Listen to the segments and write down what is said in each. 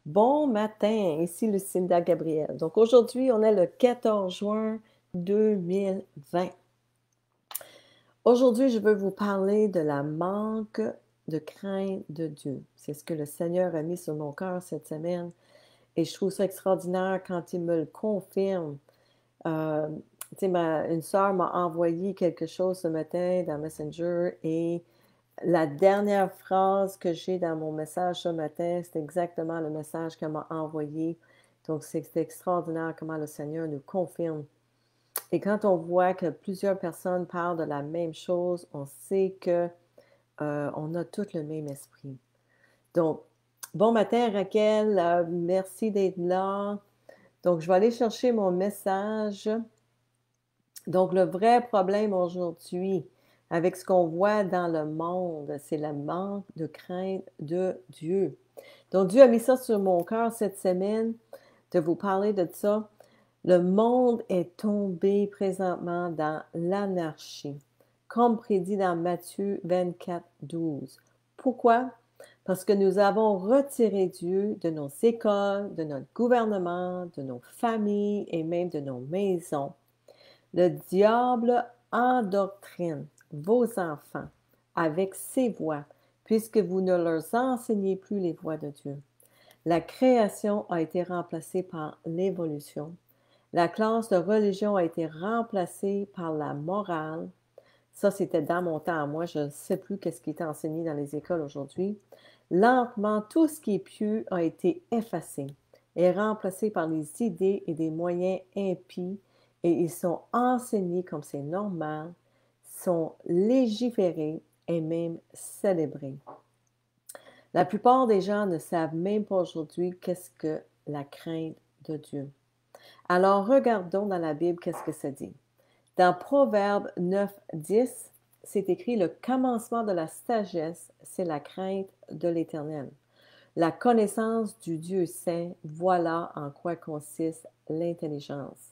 Bon matin, ici Lucinda Gabriel. Donc aujourd'hui, on est le 14 juin 2020. Aujourd'hui, je veux vous parler de la manque de crainte de Dieu. C'est ce que le Seigneur a mis sur mon cœur cette semaine et je trouve ça extraordinaire quand il me le confirme. Euh, une sœur m'a envoyé quelque chose ce matin dans Messenger et la dernière phrase que j'ai dans mon message ce matin, c'est exactement le message qu'elle m'a envoyé. Donc, c'est extraordinaire comment le Seigneur nous confirme. Et quand on voit que plusieurs personnes parlent de la même chose, on sait que on a tous le même esprit. Donc, bon matin Raquel, merci d'être là. Donc, je vais aller chercher mon message. Donc, le vrai problème aujourd'hui, avec ce qu'on voit dans le monde, c'est le manque de crainte de Dieu. Donc, Dieu a mis ça sur mon cœur cette semaine de vous parler de ça. Le monde est tombé présentement dans l'anarchie, comme prédit dans Matthieu 24, 12. Pourquoi? Parce que nous avons retiré Dieu de nos écoles, de notre gouvernement, de nos familles et même de nos maisons. Le diable endoctrine vos enfants avec ses voix, puisque vous ne leur enseignez plus les voies de Dieu. La création a été remplacée par l'évolution. La classe de religion a été remplacée par la morale. Ça, c'était dans mon temps. Moi, je ne sais plus qu'est-ce qui est enseigné dans les écoles aujourd'hui. Lentement, tout ce qui est pieux a été effacé et remplacé par les idées et des moyens impies et ils sont enseignés comme c'est normal, sont légiférés et même célébrés. La plupart des gens ne savent même pas aujourd'hui qu'est-ce que la crainte de Dieu. Alors, regardons dans la Bible qu'est-ce que ça dit. Dans Proverbe 9, 10, c'est écrit « Le commencement de la sagesse, c'est la crainte de l'Éternel. La connaissance du Dieu saint, voilà en quoi consiste l'intelligence. »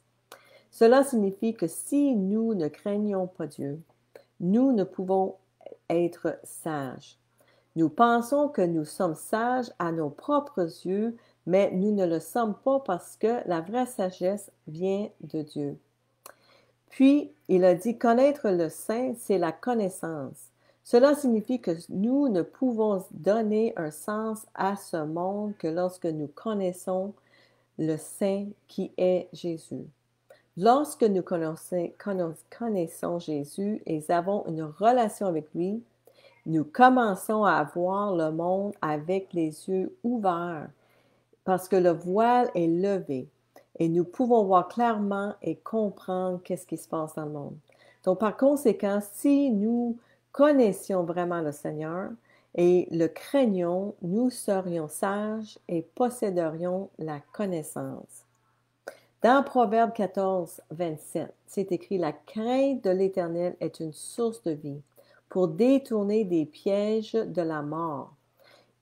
Cela signifie que si nous ne craignons pas Dieu, nous ne pouvons être sages. Nous pensons que nous sommes sages à nos propres yeux, mais nous ne le sommes pas parce que la vraie sagesse vient de Dieu. Puis, il a dit, connaître le Saint, c'est la connaissance. Cela signifie que nous ne pouvons donner un sens à ce monde que lorsque nous connaissons le Saint qui est Jésus. Lorsque nous connaissons Jésus et avons une relation avec lui, nous commençons à voir le monde avec les yeux ouverts parce que le voile est levé et nous pouvons voir clairement et comprendre qu'est-ce qui se passe dans le monde. Donc, par conséquent, si nous connaissions vraiment le Seigneur et le craignons, nous serions sages et posséderions la connaissance. Dans Proverbe 14, 27, c'est écrit « La crainte de l'Éternel est une source de vie pour détourner des pièges de la mort. »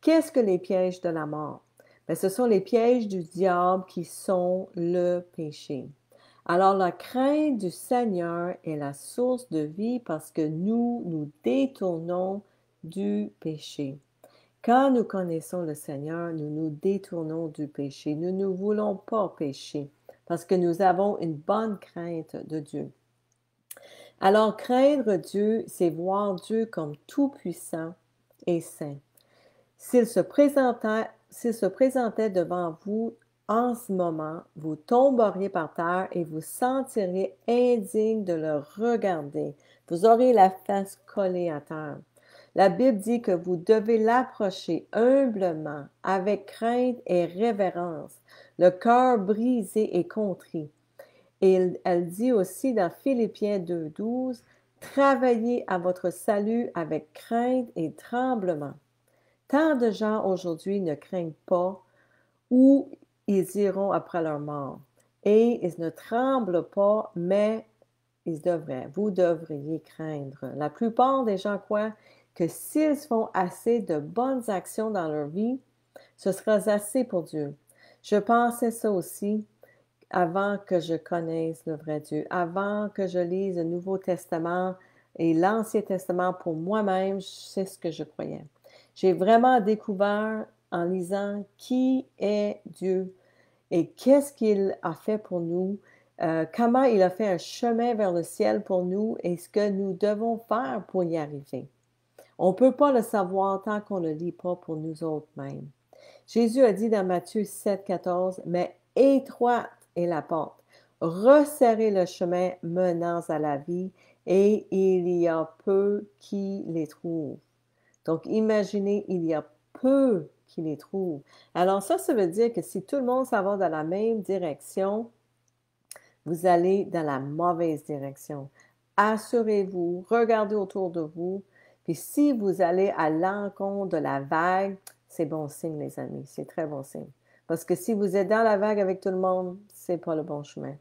Qu'est-ce que les pièges de la mort? Bien, ce sont les pièges du diable qui sont le péché. Alors, la crainte du Seigneur est la source de vie parce que nous détournons du péché. Quand nous connaissons le Seigneur, nous nous détournons du péché. Nous ne voulons pas pécher parce que nous avons une bonne crainte de Dieu. Alors, craindre Dieu, c'est voir Dieu comme tout-puissant et saint. S'il se présentait devant vous en ce moment, vous tomberiez par terre et vous sentiriez indigne de le regarder. Vous aurez la face collée à terre. La Bible dit que vous devez l'approcher humblement, avec crainte et révérence, le cœur brisé et contrit. Et elle dit aussi dans Philippiens 2,12, travaillez à votre salut avec crainte et tremblement. Tant de gens aujourd'hui ne craignent pas où ils iront après leur mort. Et ils ne tremblent pas, mais ils devraient. Vous devriez craindre. La plupart des gens croient que s'ils font assez de bonnes actions dans leur vie, ce sera assez pour Dieu. Je pensais ça aussi avant que je connaisse le vrai Dieu, avant que je lise le Nouveau Testament et l'Ancien Testament pour moi-même, c'est ce que je croyais. J'ai vraiment découvert en lisant qui est Dieu et qu'est-ce qu'il a fait pour nous, comment il a fait un chemin vers le ciel pour nous et ce que nous devons faire pour y arriver. On ne peut pas le savoir tant qu'on ne le lit pas pour nous autres mêmes. Jésus a dit dans Matthieu 7, 14, « Mais étroite est la porte, resserrez le chemin menant à la vie, et il y a peu qui les trouvent. » Donc, imaginez, il y a peu qui les trouvent. Alors ça veut dire que si tout le monde s'en va dans la même direction, vous allez dans la mauvaise direction. Assurez-vous, regardez autour de vous, puis si vous allez à l'encontre de la vague, c'est bon signe, les amis, c'est très bon signe. Parce que si vous êtes dans la vague avec tout le monde, c'est pas le bon chemin.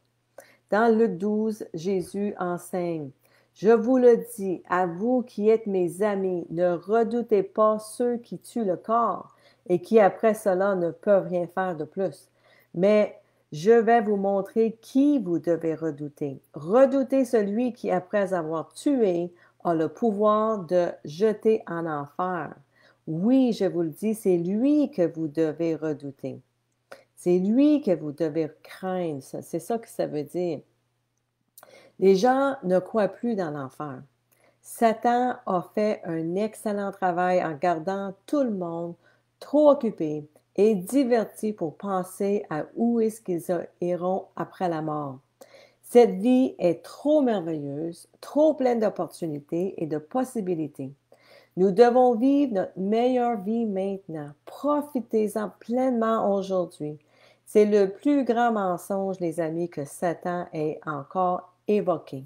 Dans Luc 12, Jésus enseigne, « Je vous le dis, à vous qui êtes mes amis, ne redoutez pas ceux qui tuent le corps et qui après cela ne peuvent rien faire de plus. Mais je vais vous montrer qui vous devez redouter. Redoutez celui qui, après avoir tué, a le pouvoir de jeter en enfer. Oui, je vous le dis, c'est lui que vous devez redouter. C'est lui que vous devez craindre. C'est ça que ça veut dire. Les gens ne croient plus dans l'enfer. Satan a fait un excellent travail en gardant tout le monde trop occupé et diverti pour penser à où est-ce qu'ils iront après la mort. Cette vie est trop merveilleuse, trop pleine d'opportunités et de possibilités. Nous devons vivre notre meilleure vie maintenant. Profitez-en pleinement aujourd'hui. C'est le plus grand mensonge, les amis, que Satan ait encore évoqué.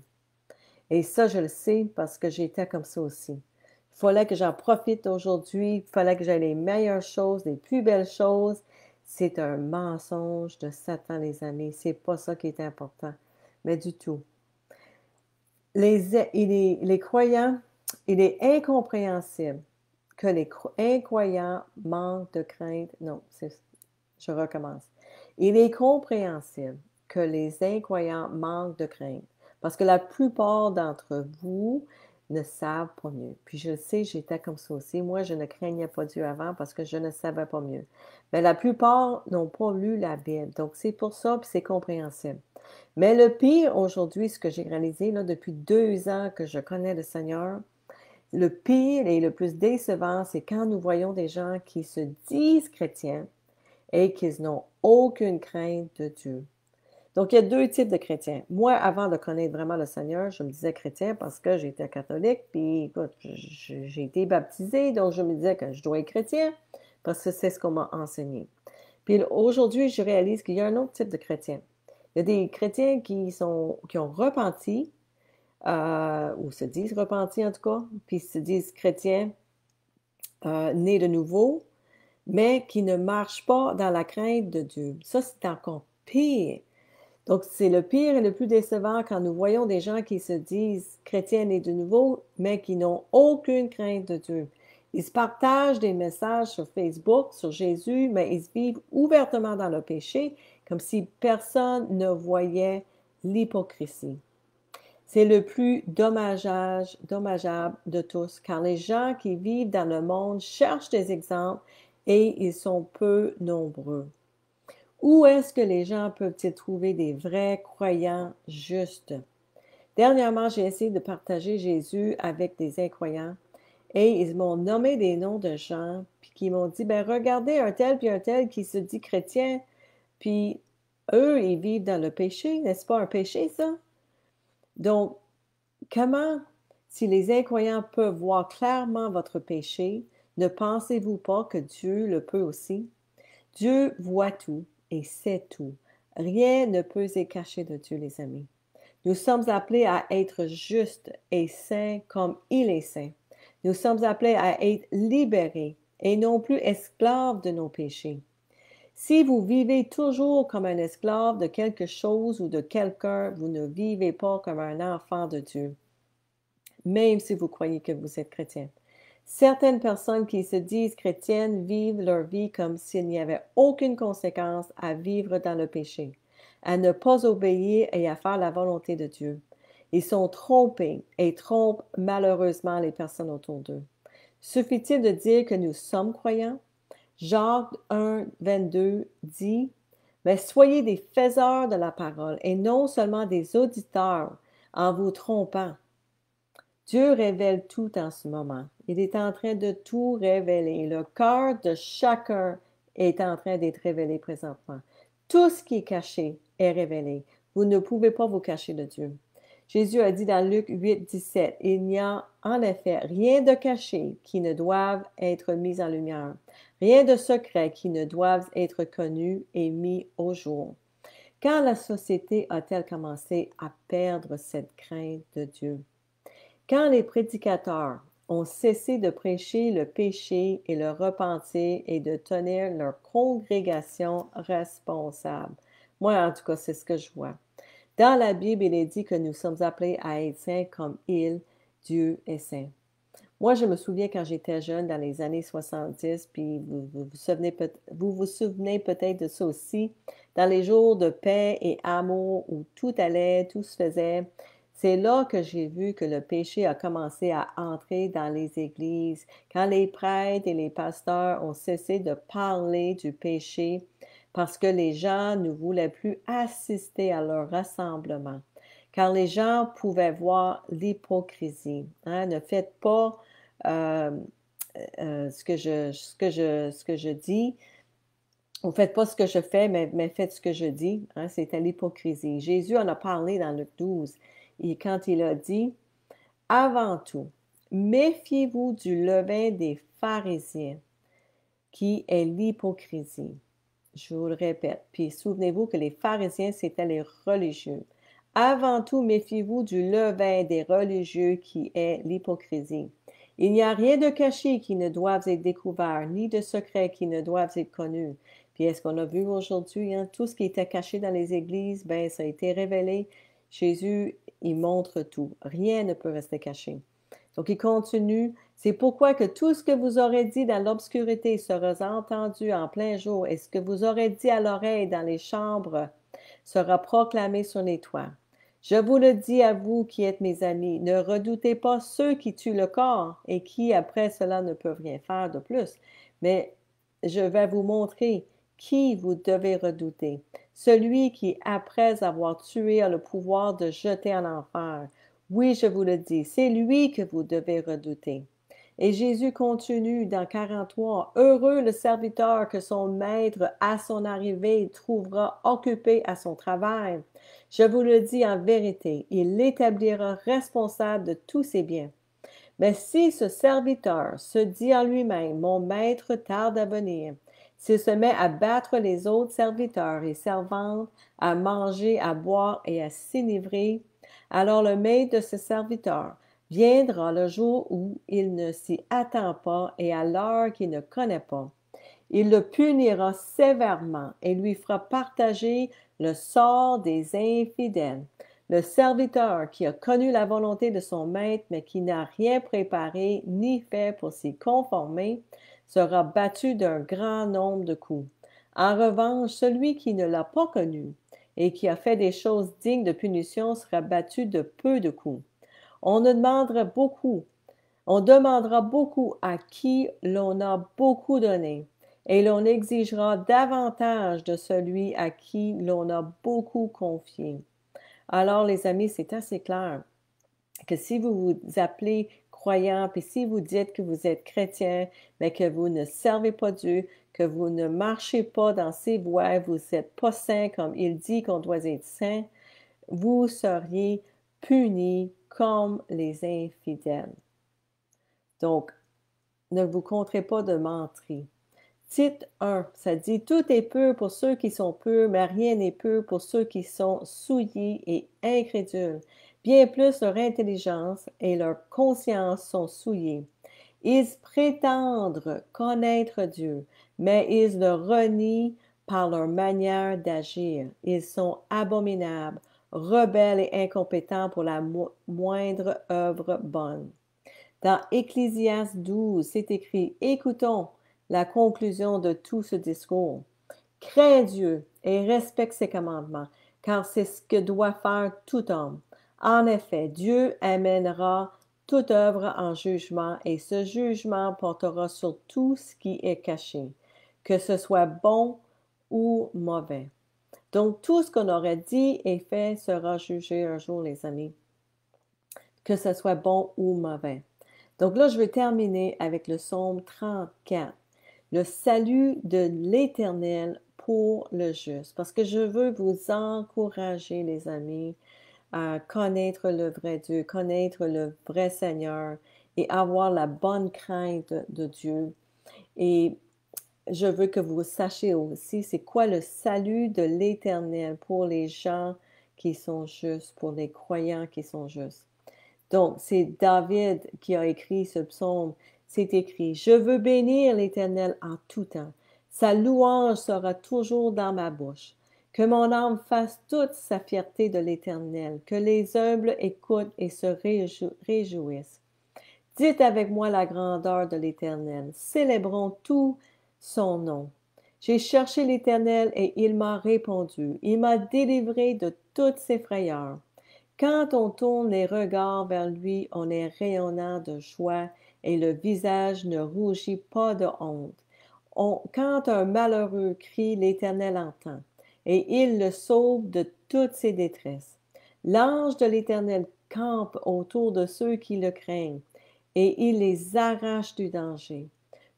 Et ça, je le sais parce que j'étais comme ça aussi. Il fallait que j'en profite aujourd'hui. Il fallait que j'aie les meilleures choses, les plus belles choses. C'est un mensonge de Satan, les amis. C'est pas ça qui est important. Mais du tout. Les croyants, il est incompréhensible que les incroyants manquent de crainte. Non, je recommence. Il est compréhensible que les incroyants manquent de crainte parce que la plupart d'entre vous ne savent pas mieux. Puis je le sais, j'étais comme ça aussi. Moi, je ne craignais pas Dieu avant parce que je ne savais pas mieux. Mais la plupart n'ont pas lu la Bible. Donc, c'est pour ça, puis c'est compréhensible. Mais le pire aujourd'hui, ce que j'ai réalisé là, depuis 2 ans que je connais le Seigneur, le pire et le plus décevant, c'est quand nous voyons des gens qui se disent chrétiens et qui n'ont aucune crainte de Dieu. Donc, il y a 2 types de chrétiens. Moi, avant de connaître vraiment le Seigneur, je me disais chrétien parce que j'étais catholique, puis écoute, j'ai été baptisée, donc je me disais que je dois être chrétien parce que c'est ce qu'on m'a enseigné. Puis aujourd'hui, je réalise qu'il y a un autre type de chrétien. Il y a des chrétiens qui ont repenti, ou se disent repentis en tout cas, puis se disent chrétiens nés de nouveau, mais qui ne marchent pas dans la crainte de Dieu. Ça, c'est encore pire. Donc, c'est le pire et le plus décevant quand nous voyons des gens qui se disent chrétiens nés de nouveau, mais qui n'ont aucune crainte de Dieu. Ils se partagent des messages sur Facebook, sur Jésus, mais ils vivent ouvertement dans le péché, comme si personne ne voyait l'hypocrisie. C'est le plus dommageable de tous, car les gens qui vivent dans le monde cherchent des exemples et ils sont peu nombreux. Où est-ce que les gens peuvent-ils trouver des vrais croyants justes? Dernièrement, j'ai essayé de partager Jésus avec des incroyants et ils m'ont nommé des noms de gens puis qui m'ont dit, ben regardez un tel puis un tel qui se dit chrétien, puis eux, ils vivent dans le péché, n'est-ce pas un péché ça? Donc, comment, si les incroyants peuvent voir clairement votre péché, ne pensez-vous pas que Dieu le peut aussi? Dieu voit tout et sait tout. Rien ne peut être caché de Dieu, les amis. Nous sommes appelés à être justes et saints comme il est saint. Nous sommes appelés à être libérés et non plus esclaves de nos péchés. Si vous vivez toujours comme un esclave de quelque chose ou de quelqu'un, vous ne vivez pas comme un enfant de Dieu, même si vous croyez que vous êtes chrétien. Certaines personnes qui se disent chrétiennes vivent leur vie comme s'il n'y avait aucune conséquence à vivre dans le péché, à ne pas obéir et à faire la volonté de Dieu. Ils sont trompés et trompent malheureusement les personnes autour d'eux. Suffit-il de dire que nous sommes croyants? Jacques 1, 22 dit, mais soyez des faiseurs de la parole et non seulement des auditeurs en vous trompant. Dieu révèle tout en ce moment. Il est en train de tout révéler. Le cœur de chacun est en train d'être révélé présentement. Tout ce qui est caché est révélé. Vous ne pouvez pas vous cacher de Dieu. Jésus a dit dans Luc 8, 17, il n'y a en effet rien de caché qui ne doive être mis en lumière, rien de secret qui ne doive être connu et mis au jour. Quand la société a-t-elle commencé à perdre cette crainte de Dieu? Quand les prédicateurs ont cessé de prêcher le péché et le repentir et de tenir leur congrégation responsable. Moi, en tout cas, c'est ce que je vois. Dans la Bible, il est dit que nous sommes appelés à être saints comme il, Dieu, est saint. Moi, je me souviens quand j'étais jeune, dans les années 70, puis vous vous souvenez peut-être de ça aussi, dans les jours de paix et amour où tout allait, tout se faisait. C'est là que j'ai vu que le péché a commencé à entrer dans les églises, quand les prêtres et les pasteurs ont cessé de parler du péché parce que les gens ne voulaient plus assister à leur rassemblement. Car les gens pouvaient voir l'hypocrisie. Hein? Ne faites pas euh, ce que je dis. Ne faites pas ce que je fais, mais faites ce que je dis. Hein? C'était l'hypocrisie. Jésus en a parlé dans Luc 12. Et quand il a dit, avant tout, méfiez-vous du levain des pharisiens, qui est l'hypocrisie. Je vous le répète. Puis souvenez-vous que les pharisiens, c'était les religieux. Avant tout, méfiez-vous du levain des religieux qui est l'hypocrisie. Il n'y a rien de caché qui ne doive être découvert, ni de secret qui ne doivent être connus. Puis est-ce qu'on a vu aujourd'hui, hein, tout ce qui était caché dans les églises, ben ça a été révélé. Jésus, il montre tout. Rien ne peut rester caché. Donc, il continue. C'est pourquoi que tout ce que vous aurez dit dans l'obscurité sera entendu en plein jour, et ce que vous aurez dit à l'oreille dans les chambres sera proclamé sur les toits. Je vous le dis à vous qui êtes mes amis, ne redoutez pas ceux qui tuent le corps et qui, après cela, ne peuvent rien faire de plus. Mais je vais vous montrer qui vous devez redouter. Celui qui, après avoir tué, a le pouvoir de jeter en enfer. Oui, je vous le dis, c'est lui que vous devez redouter. Et Jésus continue dans 43, heureux le serviteur que son maître à son arrivée trouvera occupé à son travail. Je vous le dis en vérité, il l'établira responsable de tous ses biens. Mais si ce serviteur se dit en lui-même, mon maître tarde à venir, s'il se met à battre les autres serviteurs et servantes, à manger, à boire et à s'enivrer, alors le maître de ce serviteur viendra le jour où il ne s'y attend pas et à l'heure qu'il ne connaît pas. Il le punira sévèrement et lui fera partager le sort des infidèles. Le serviteur qui a connu la volonté de son maître, mais qui n'a rien préparé ni fait pour s'y conformer, sera battu d'un grand nombre de coups. En revanche, celui qui ne l'a pas connu et qui a fait des choses dignes de punition sera battu de peu de coups. On demandera beaucoup à qui l'on a beaucoup donné, et l'on exigera davantage de celui à qui l'on a beaucoup confié. Alors, les amis, c'est assez clair que si vous vous appelez croyant, puis si vous dites que vous êtes chrétien, mais que vous ne servez pas Dieu, que vous ne marchez pas dans ses voies, vous n'êtes pas saint comme il dit qu'on doit être saint, vous seriez punis comme les infidèles. Donc, ne vous compterez pas de menterie. Tite 1, ça dit, tout est pur pour ceux qui sont purs, mais rien n'est pur pour ceux qui sont souillés et incrédules. Bien plus leur intelligence et leur conscience sont souillées. Ils prétendent connaître Dieu, mais ils le renient par leur manière d'agir. Ils sont abominables, rebelles et incompétents pour la moindre œuvre bonne. Dans Ecclésiaste 12, c'est écrit, écoutons la conclusion de tout ce discours. Crains Dieu et respecte ses commandements, car c'est ce que doit faire tout homme. En effet, Dieu amènera toute œuvre en jugement, et ce jugement portera sur tout ce qui est caché. que ce soit bon ou mauvais. Donc, tout ce qu'on aurait dit et fait sera jugé un jour, les amis, que ce soit bon ou mauvais. Donc là, je vais terminer avec le psaume 34, le salut de l'Éternel pour le juste, parce que je veux vous encourager, les amis, à connaître le vrai Dieu, connaître le vrai Seigneur et avoir la bonne crainte de Dieu. Et je veux que vous sachiez aussi c'est quoi le salut de l'Éternel pour les gens qui sont justes, pour les croyants qui sont justes. Donc, c'est David qui a écrit ce psaume. C'est écrit, « Je veux bénir l'Éternel en tout temps. Sa louange sera toujours dans ma bouche. Que mon âme fasse toute sa fierté de l'Éternel. Que les humbles écoutent et se réjouissent. Dites avec moi la grandeur de l'Éternel. Célébrons tout son nom. J'ai cherché l'Éternel et il m'a répondu. Il m'a délivré de toutes ses frayeurs. Quand on tourne les regards vers lui, on est rayonnant de joie et le visage ne rougit pas de honte. Quand un malheureux crie, l'Éternel entend et il le sauve de toutes ses détresses. L'ange de l'Éternel campe autour de ceux qui le craignent et il les arrache du danger.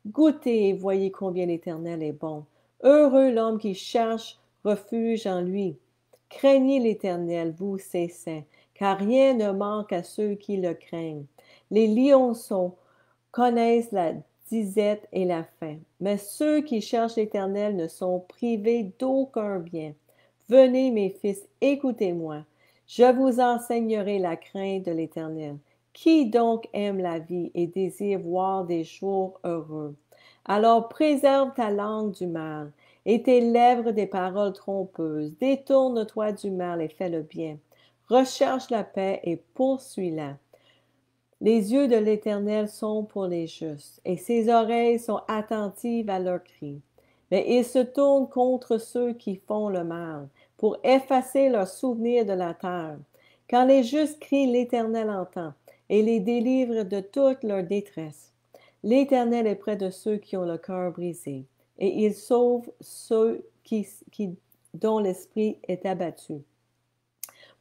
Goûtez et voyez combien l'Éternel est bon. Heureux l'homme qui cherche refuge en lui. Craignez l'Éternel, vous ses saints, car rien ne manque à ceux qui le craignent. Les lionceaux connaissent la disette et la faim, mais ceux qui cherchent l'Éternel ne sont privés d'aucun bien. Venez, mes fils, écoutez-moi. Je vous enseignerai la crainte de l'Éternel. Qui donc aime la vie et désire voir des jours heureux? Alors préserve ta langue du mal et tes lèvres des paroles trompeuses. Détourne-toi du mal et fais le bien. Recherche la paix et poursuis-la. Les yeux de l'Éternel sont pour les justes, et ses oreilles sont attentives à leurs cris. Mais il se tourne contre ceux qui font le mal, pour effacer leurs souvenirs de la terre. Quand les justes crient, l'Éternel entend, et les délivre de toute leur détresse. L'Éternel est près de ceux qui ont le cœur brisé, et il sauve ceux dont l'esprit est abattu.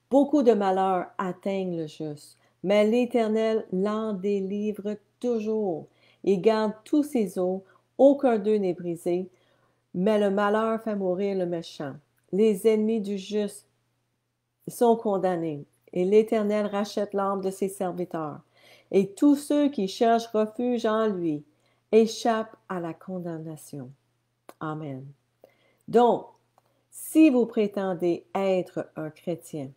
Beaucoup de malheurs atteignent le juste, mais l'Éternel l'en délivre toujours. Il garde tous ses os, aucun d'eux n'est brisé, mais le malheur fait mourir le méchant. Les ennemis du juste sont condamnés, et l'Éternel rachète l'âme de ses serviteurs. Et tous ceux qui cherchent refuge en lui échappent à la condamnation. Amen. Donc, si vous prétendez être un chrétien,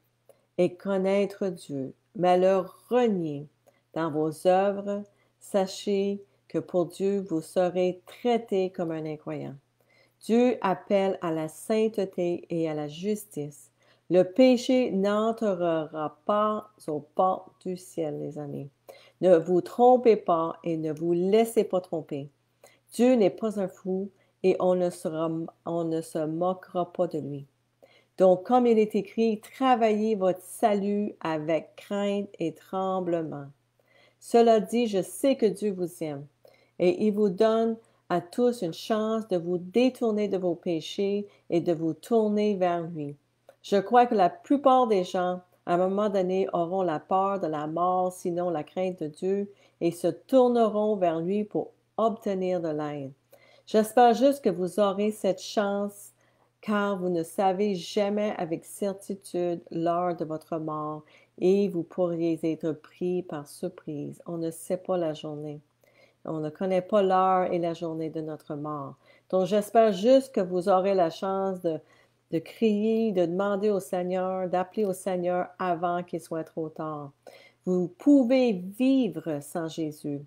et connaître Dieu, mais le renier dans vos œuvres, sachez que pour Dieu, vous serez traité comme un incroyant. Dieu appelle à la sainteté et à la justice. Le péché n'entrera pas aux portes du ciel, les amis. Ne vous trompez pas et ne vous laissez pas tromper. Dieu n'est pas un fou et on ne se moquera pas de lui. Donc, comme il est écrit, travaillez votre salut avec crainte et tremblement. Cela dit, je sais que Dieu vous aime et il vous donne à tous une chance de vous détourner de vos péchés et de vous tourner vers lui. Je crois que la plupart des gens, à un moment donné, auront la peur de la mort, sinon la crainte de Dieu, et se tourneront vers lui pour obtenir de l'aide. J'espère juste que vous aurez cette chance car vous ne savez jamais avec certitude l'heure de votre mort et vous pourriez être pris par surprise. On ne sait pas la journée. On ne connaît pas l'heure et la journée de notre mort. Donc, j'espère juste que vous aurez la chance de crier, de demander au Seigneur, d'appeler au Seigneur avant qu'il soit trop tard. Vous pouvez vivre sans Jésus,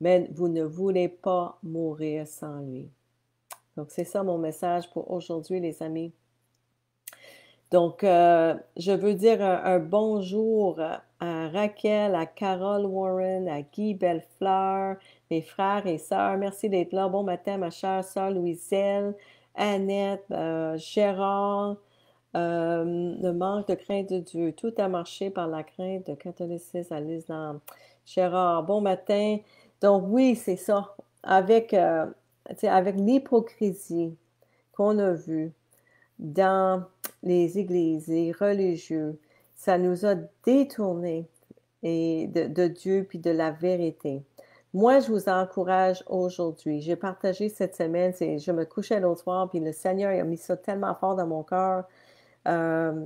mais vous ne voulez pas mourir sans lui. Donc, c'est ça mon message pour aujourd'hui, les amis. Donc, je veux dire un bonjour à Raquel, à Carole Warren, à Guy Bellefleur, mes frères et sœurs. Merci d'être là. Bon matin, ma chère sœur Louiselle, Annette, Gérard. Le manque de crainte de Dieu. Tout a marché par la crainte de catholicisme à l'islam. Gérard, bon matin. Donc, oui, c'est ça. Avec tu sais, avec l'hypocrisie qu'on a vue dans les églises, les religieux, ça nous a détournés de Dieu puis de la vérité. Moi, je vous encourage aujourd'hui. J'ai partagé cette semaine, je me couchais l'autre soir, puis le Seigneur il a mis ça tellement fort dans mon cœur. Euh,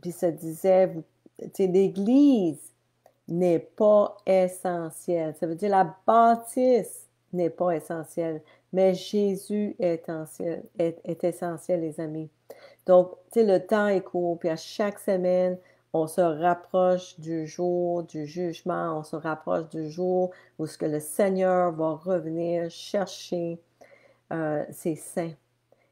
Puis ça disait, tu sais, l'Église n'est pas essentielle. Ça veut dire la bâtisse n'est pas essentielle, mais Jésus est essentiel, les amis. Donc, tu sais, le temps est court, puis à chaque semaine, on se rapproche du jour du jugement, on se rapproche du jour où ce que le Seigneur va revenir chercher ses saints.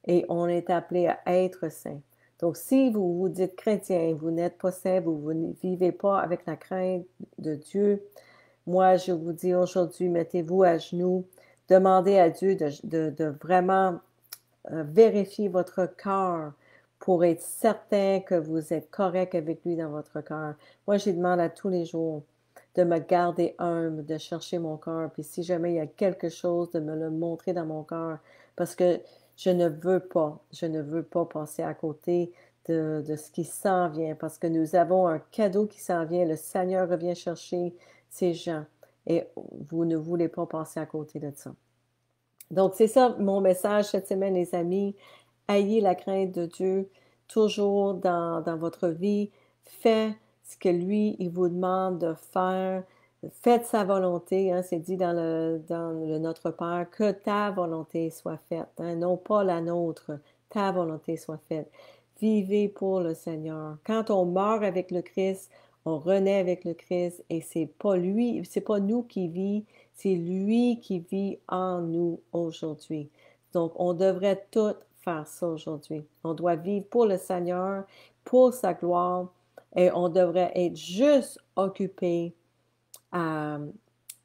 Et on est appelé à être saints. Donc, si vous vous dites chrétien, vous n'êtes pas saint, vous ne vivez pas avec la crainte de Dieu, moi, je vous dis aujourd'hui, mettez-vous à genoux, demandez à Dieu de vraiment vérifier votre cœur pour être certain que vous êtes correct avec lui dans votre cœur. Moi, je demande à tous les jours de me garder humble, de chercher mon cœur, puis si jamais il y a quelque chose, de me le montrer dans mon cœur, parce que je ne veux pas passer à côté de ce qui s'en vient, parce que nous avons un cadeau qui s'en vient. Le Seigneur revient chercher ces gens, et vous ne voulez pas passer à côté de ça. Donc, c'est ça mon message cette semaine, les amis. Ayez la crainte de Dieu toujours dans votre vie. Faites ce que lui, il vous demande de faire. Faites sa volonté, hein, c'est dit dans le Notre Père, que ta volonté soit faite, hein, non pas la nôtre, ta volonté soit faite. Vivez pour le Seigneur. Quand on meurt avec le Christ, on renaît avec le Christ et c'est pas lui, c'est pas nous qui vit, c'est lui qui vit en nous aujourd'hui. Donc, on devrait tout faire ça aujourd'hui. On doit vivre pour le Seigneur, pour sa gloire, et on devrait être juste occupé à,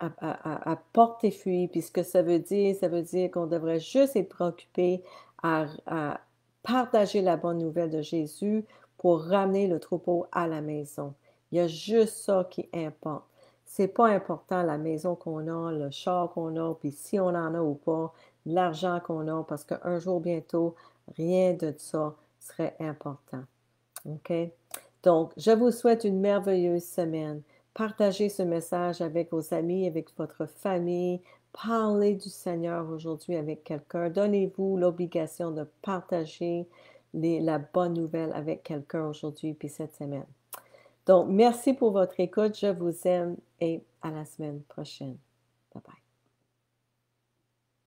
à porter fruit. Puis ce que ça veut dire qu'on devrait juste être préoccupé à partager la bonne nouvelle de Jésus pour ramener le troupeau à la maison. Il y a juste ça qui importe. C'est pas important la maison qu'on a, le char qu'on a, puis si on en a ou pas, l'argent qu'on a, parce qu'un jour bientôt, rien de ça serait important. OK? Donc, je vous souhaite une merveilleuse semaine. Partagez ce message avec vos amis, avec votre famille. Parlez du Seigneur aujourd'hui avec quelqu'un. Donnez-vous l'obligation de partager la bonne nouvelle avec quelqu'un aujourd'hui puis cette semaine. Donc, merci pour votre écoute. Je vous aime et à la semaine prochaine.